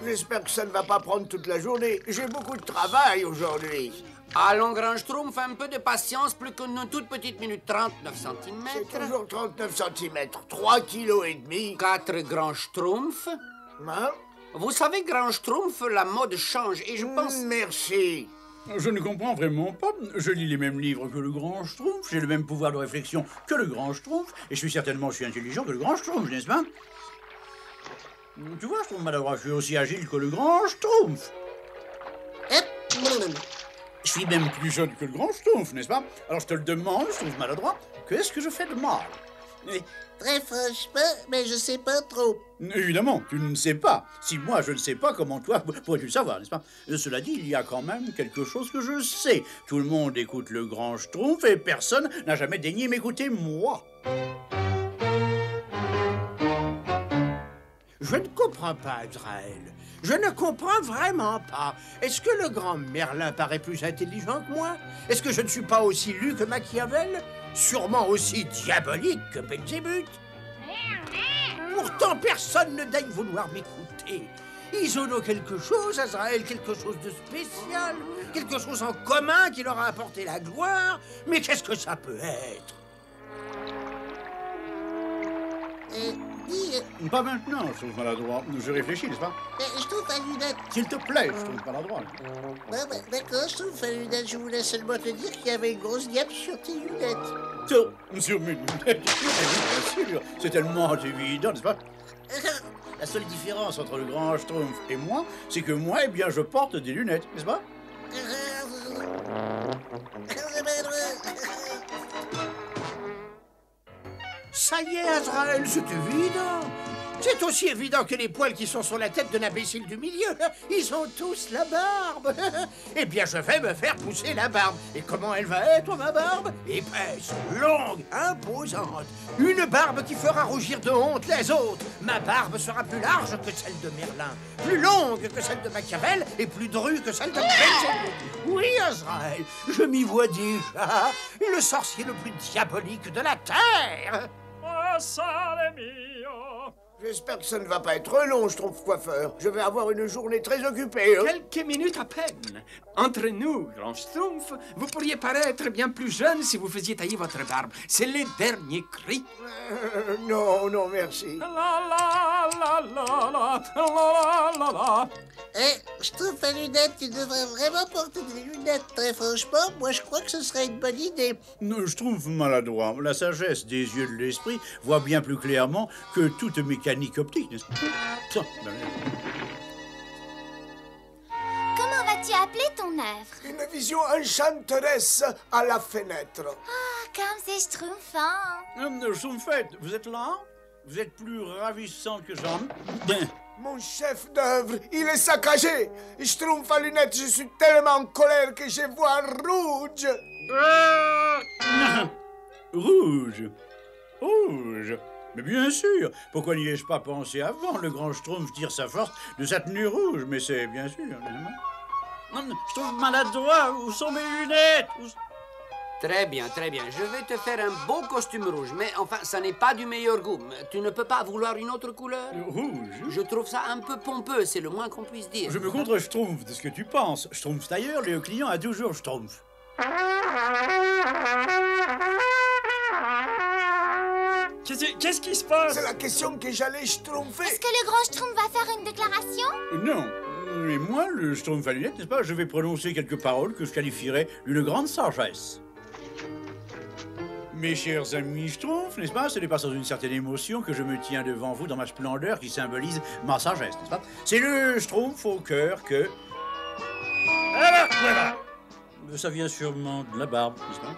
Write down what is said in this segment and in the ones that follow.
J'espère que ça ne va pas prendre toute la journée. J'ai beaucoup de travail aujourd'hui. Allons, Grand Schtroumpf, un peu de patience, plus qu'une toute petite minute, 39 cm. C'est toujours 39 cm, 3 kilos et demi. 4 Grand Schtroumpf. Hein? Vous savez, Grand Schtroumpf, la mode change et je pense... Merci. Je ne comprends vraiment pas. Je lis les mêmes livres que le Grand Schtroumpf, j'ai le même pouvoir de réflexion que le Grand Schtroumpf, et je suis certainement aussi intelligent que le Grand Schtroumpf, n'est-ce pas? Tu vois, je trouve maladroit, je suis aussi agile que le Grand Schtroumpf. Je suis même plus jeune que le Grand Schtroumpf, n'est-ce pas? Alors je te le demande, je trouve maladroit, qu'est-ce que je fais de mal? Très franchement, mais je sais pas trop. Évidemment, tu ne sais pas. Si moi je ne sais pas, comment toi pourrais-tu le savoir, n'est-ce pas? Cela dit, il y a quand même quelque chose que je sais. Tout le monde écoute le Grand Schtroumpf et personne n'a jamais daigné m'écouter moi. Je ne comprends pas, Azraël. Je ne comprends vraiment pas. Est-ce que le grand Merlin paraît plus intelligent que moi? Est-ce que je ne suis pas aussi lu que Machiavel? Sûrement aussi diabolique que Belzébuth. Pourtant, personne ne daigne vouloir m'écouter. Ils ont quelque chose, Azraël, quelque chose de spécial, quelque chose en commun qui leur a apporté la gloire. Mais qu'est-ce que ça peut être? Pas maintenant, je trouve maladroit. Je réfléchis, n'est-ce pas? Je trouve à lunettes. S'il te plaît, je trouve maladroit. D'accord, je trouve à lunettes. Je voulais seulement te dire qu'il y avait une grosse diable sur tes lunettes. Sur mes lunettes, bien sûr. C'est tellement évident, n'est-ce pas? La seule différence entre le Grand Schtroumpf et moi, c'est que moi, eh bien, je porte des lunettes, n'est-ce pas? Ça y est, Azraël, c'est évident. C'est aussi évident que les poils qui sont sur la tête de l'imbécile du milieu. Ils ont tous la barbe. Eh bien, je vais me faire pousser la barbe. Et comment elle va être, ma barbe? Épaisse, longue, imposante. Une barbe qui fera rougir de honte les autres. Ma barbe sera plus large que celle de Merlin, plus longue que celle de Machiavel et plus drue que celle de Belzébuth. Oui, Azraël, je m'y vois déjà. Le sorcier le plus diabolique de la Terre. J'espère que ça ne va pas être long, je trouve, coiffeur. Je vais avoir une journée très occupée. Hein? Quelques minutes à peine. Entre nous, Grand Schtroumpf, vous pourriez paraître bien plus jeune si vous faisiez tailler votre barbe. C'est les derniers cris. Non, non, merci. Je trouve à lunettes, tu devrais vraiment porter des lunettes. Très franchement, moi je crois que ce serait une bonne idée. Je trouve maladroit. La sagesse des yeux de l'esprit voit bien plus clairement que toute mécanique optique, n'est-ce pas? Comment vas-tu appeler ton œuvre? Une vision enchanteresse à la fenêtre. Oh, comme c'est schtroumpfant. Schtroumpfette, vous êtes là? Vous êtes plus ravissante que Jean. Mon chef d'œuvre, il est saccagé. Schtroumpf à lunettes, je suis tellement en colère que je vois rouge. Rouge. Rouge. Mais bien sûr. Pourquoi n'y ai-je pas pensé avant? Le Grand Schtroumpf tire sa force de sa tenue rouge, mais c'est bien sûr. Je trouve maladroit. Où sont mes lunettes? Très bien, très bien. Je vais te faire un beau costume rouge, mais enfin, ça n'est pas du meilleur goût. Tu ne peux pas vouloir une autre couleur? Rouge? Je trouve ça un peu pompeux, c'est le moins qu'on puisse dire. Je me contre Schtroumpf de ce que tu penses. Schtroumpf tailleur, le client a toujours Schtroumpf. Qu'est-ce qui se passe? C'est la question que j'allais schtroumpfer. Est-ce que le grand Schtroumpf va faire une déclaration? Non. Mais moi, le Schtroumpf à lunettes, n'est-ce pas, je vais prononcer quelques paroles que je qualifierais d'une grande sagesse. Mes chers amis Schtroumpf, n'est-ce pas, ce n'est pas sans une certaine émotion que je me tiens devant vous dans ma splendeur qui symbolise ma sagesse, n'est-ce pas? C'est le Schtroumpf au cœur que... Voilà. Ça vient sûrement de la barbe, n'est-ce pas?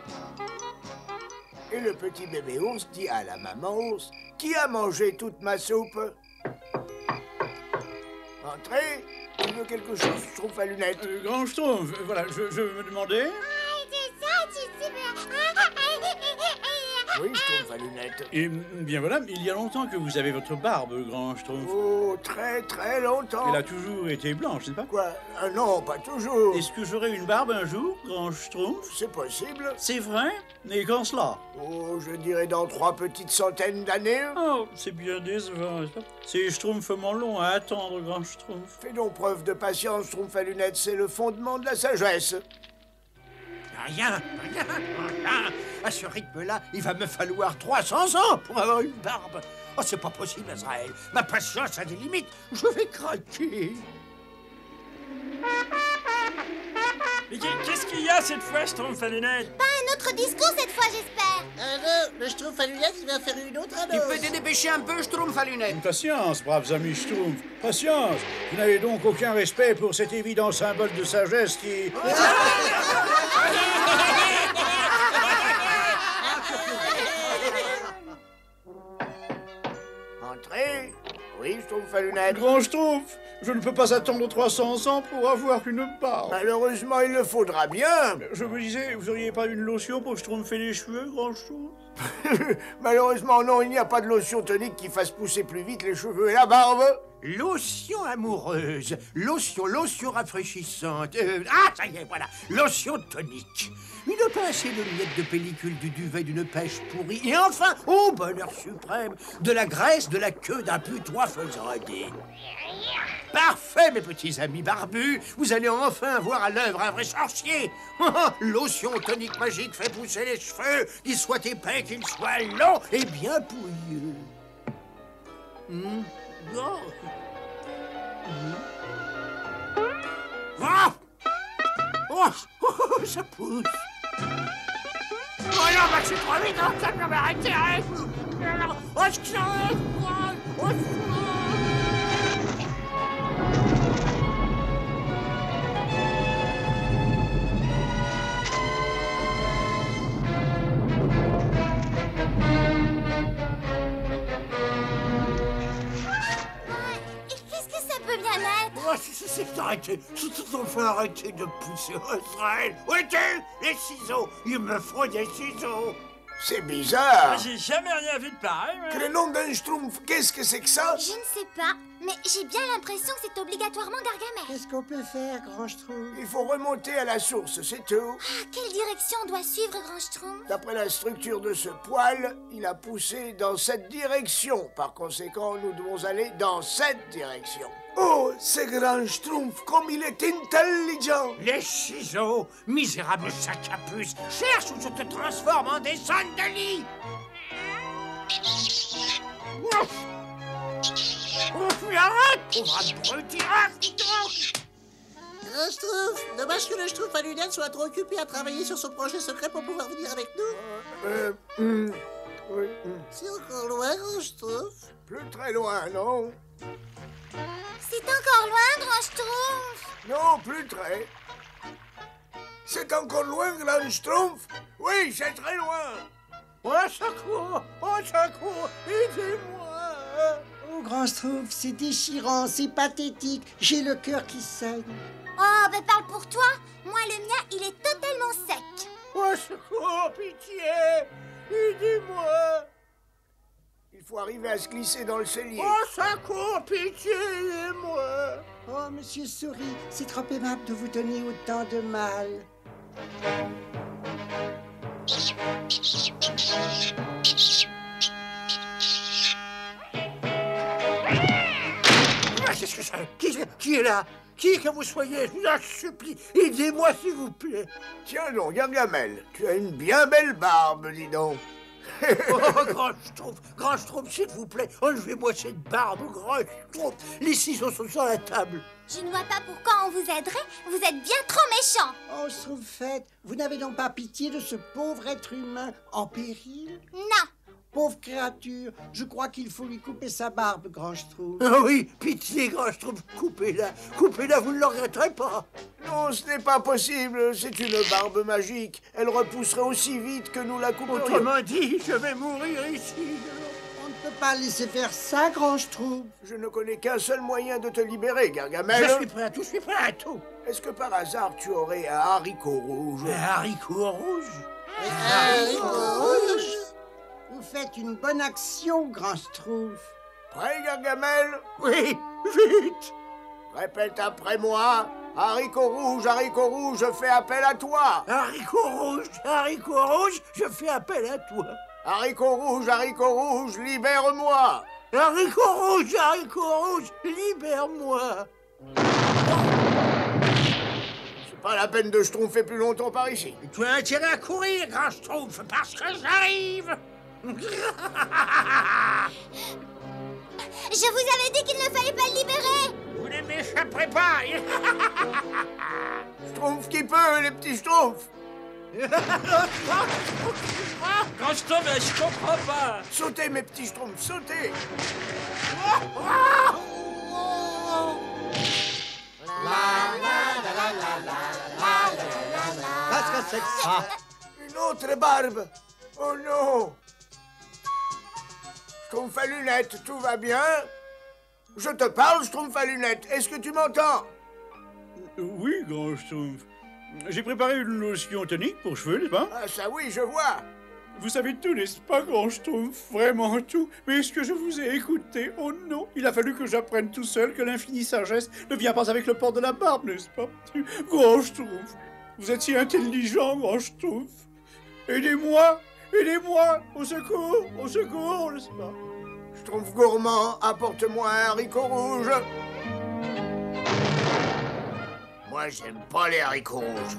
Et le petit bébé ours dit à la maman ours: qui a mangé toute ma soupe? Entrez. Tu veux quelque chose, Schtroumpf à lunettes? Grand Schtroumpf, voilà, je me demandais... Oui, Schtroumpf à lunettes. Et bien voilà, il y a longtemps que vous avez votre barbe, grand Schtroumpf. Oh, très très longtemps. Elle a toujours été blanche, n'est-ce pas? Quoi? Non, pas toujours. Est-ce que j'aurai une barbe un jour, grand Schtroumpf? C'est possible. C'est vrai? Et quand cela? Oh, je dirais dans 3 petites centaines d'années. Oh, c'est bien décevant, n'est-ce pas? C'est Schtroumpfement long à attendre, grand Schtroumpf. Fais donc preuve de patience, Schtroumpf à lunettes, c'est le fondement de la sagesse. Rien. À ce rythme-là, il va me falloir 300 ans pour avoir une barbe. Oh, c'est pas possible, Azraël. Ma patience a des limites. Je vais craquer. Mais qu'est-ce qu'il y a cette fois, Schtroumpf à lunettes? Pas un autre discours cette fois, j'espère. Ah non, le Schtroumpf à lunettes, il va faire une autre Tu annonce. peux te dépêcher un peu, Schtroumpf à lunettes. Patience, braves amis Schtroumpf, patience. Vous n'avez donc aucun respect pour cet évident symbole de sagesse qui... Entrez. Oui, Schtroumpf à lunettes. Grand Schtroumpf, je ne peux pas attendre 300 ans pour avoir une barbe. Malheureusement, il le faudra bien. Je me disais, vous auriez pas une lotion pour Schtroumpfer les cheveux, grand Schtroumpf? Malheureusement, non, il n'y a pas de lotion tonique qui fasse pousser plus vite les cheveux et la barbe. Lotion amoureuse, lotion rafraîchissante. Ah, ça y est, voilà, lotion tonique. Une pincée de miettes de pellicule du duvet d'une pêche pourrie. Et enfin, oh bonheur suprême, de la graisse de la queue d'un putois faisandé. Parfait, mes petits amis barbus. Vous allez enfin voir à l'œuvre un vrai sorcier. Lotion tonique magique fait pousser les cheveux, qu'ils soient épais, qu'ils soient longs et bien pouilleux. Oh. Ah! Oh, ça pousse. Oh non, bah c'est trop vite, hein, ça peut m'arrêter, arrête. Oh, je crève, oh, Qu'est-ce que ça peut bien être? oh, c'est arrêté. C'est enfin arrêté de pousser, Azraël. Où es-tu? Les ciseaux. Il me faut des ciseaux. C'est bizarre. J'ai jamais rien vu de pareil. Que le nom d'un Schtroumpf, qu'est-ce que c'est que ça? Je ne sais pas, mais j'ai bien l'impression que c'est obligatoirement Gargamel. Qu'est-ce qu'on peut faire, grand Schtroumpf? Il faut remonter à la source, c'est tout. Ah, quelle direction doit suivre Grand Schtroumpf? D'après la structure de ce poil, il a poussé dans cette direction. Par conséquent, nous devons aller dans cette direction. Oh, c'est Grand Schtroumpf, comme il est intelligent! Les ciseaux, misérable sac à puce. Cherche ou je te transforme en descente de lit. Oh, puis arrête, pauvre abruti. Grand Schtroumpf, dommage que le Schtroumpf à lunettes soit trop occupé à travailler sur son projet secret pour pouvoir venir avec nous. Oui, C'est encore loin, Grand Schtroumpf. plus très loin, non? C'est encore loin, Grand Schtroumpf. Non, plus très. C'est encore loin, Grand Schtroumpf? Oui, c'est très loin. Oh, secours, aidez-moi. Oh, Grand Schtroumpf, c'est déchirant, c'est pathétique. J'ai le cœur qui saigne. Oh, ben parle pour toi. Moi, le mien, il est totalement sec. Oh, secours, pitié, aidez-moi. Il faut arriver à se glisser dans le cellier. Oh, secours, pitié, aidez-moi. Oh, monsieur Souris, c'est trop aimable de vous donner autant de mal. Ah, qu'est-ce que c'est? Qui est là? Qui que vous soyez, je vous en supplie, aidez-moi s'il vous plaît. Tiens donc, Gargamel, tu as une bien belle barbe, dis donc. Oh, Grand Schtroumpf, s'il vous plaît, enlevez-moi cette barbe, Grand Schtroumpf. Les ciseaux sont sur la table. Je ne vois pas pourquoi on vous aiderait. Vous êtes bien trop méchant. Oh, Schtroumpfette, vous n'avez donc pas pitié de ce pauvre être humain en péril? Non. Pauvre créature, je crois qu'il faut lui couper sa barbe, Grand Schtroumpf. Ah oui, pitié, Grand Schtroumpf, coupez-la, vous ne le regretterez pas. Non, ce n'est pas possible, c'est une barbe magique. Elle repousserait aussi vite que nous la couperions. Autrement dit, je vais mourir ici. On ne peut pas laisser faire ça, Grand Schtroumpf. Je ne connais qu'un seul moyen de te libérer, Gargamel. Je suis prêt à tout, Est-ce que par hasard tu aurais un haricot rouge? Un haricot rouge? Haricot rouge? fait une bonne action, grand Schtroumpf. Prêt, Gargamel? Oui, vite. Répète après moi. Haricot rouge, je fais appel à toi. Haricot rouge, je fais appel à toi. Haricot rouge, libère-moi. Haricot rouge, libère-moi. C'est pas la peine de schtroumpfer plus longtemps par ici. Tu as intérêt à courir, grand Schtroumpf, parce que j'arrive. Je vous avais dit qu'il ne fallait pas le libérer. Vous ne m'échapperez pas. Schtroumpf qui peut, les petits schtroumpfs. Grand Schtroumpf, je comprends pas. Sautez, mes petits schtroumpfs, sautez. Qu'est-ce que c'est que ça? Une autre barbe. Oh non. Schtroumpf à lunettes, tout va bien? Je te parle, Schtroumpf à lunettes. Est-ce que tu m'entends? Oui, grand Schtroumpf. J'ai préparé une lotion tonique pour cheveux, n'est-ce pas? Ah, ça oui, je vois. Vous savez tout, n'est-ce pas, grand Schtroumpf? Vraiment tout. Mais est-ce que je vous ai écouté? Oh non, il a fallu que j'apprenne tout seul que l'infinie sagesse ne vient pas avec le port de la barbe, n'est-ce pas? Grand Schtroumpf, vous êtes si intelligent, grand Schtroumpf. Aidez-moi, au secours, n'est-ce pas? Schtroumpf gourmand, apporte-moi un haricot rouge. Moi, j'aime pas les haricots rouges.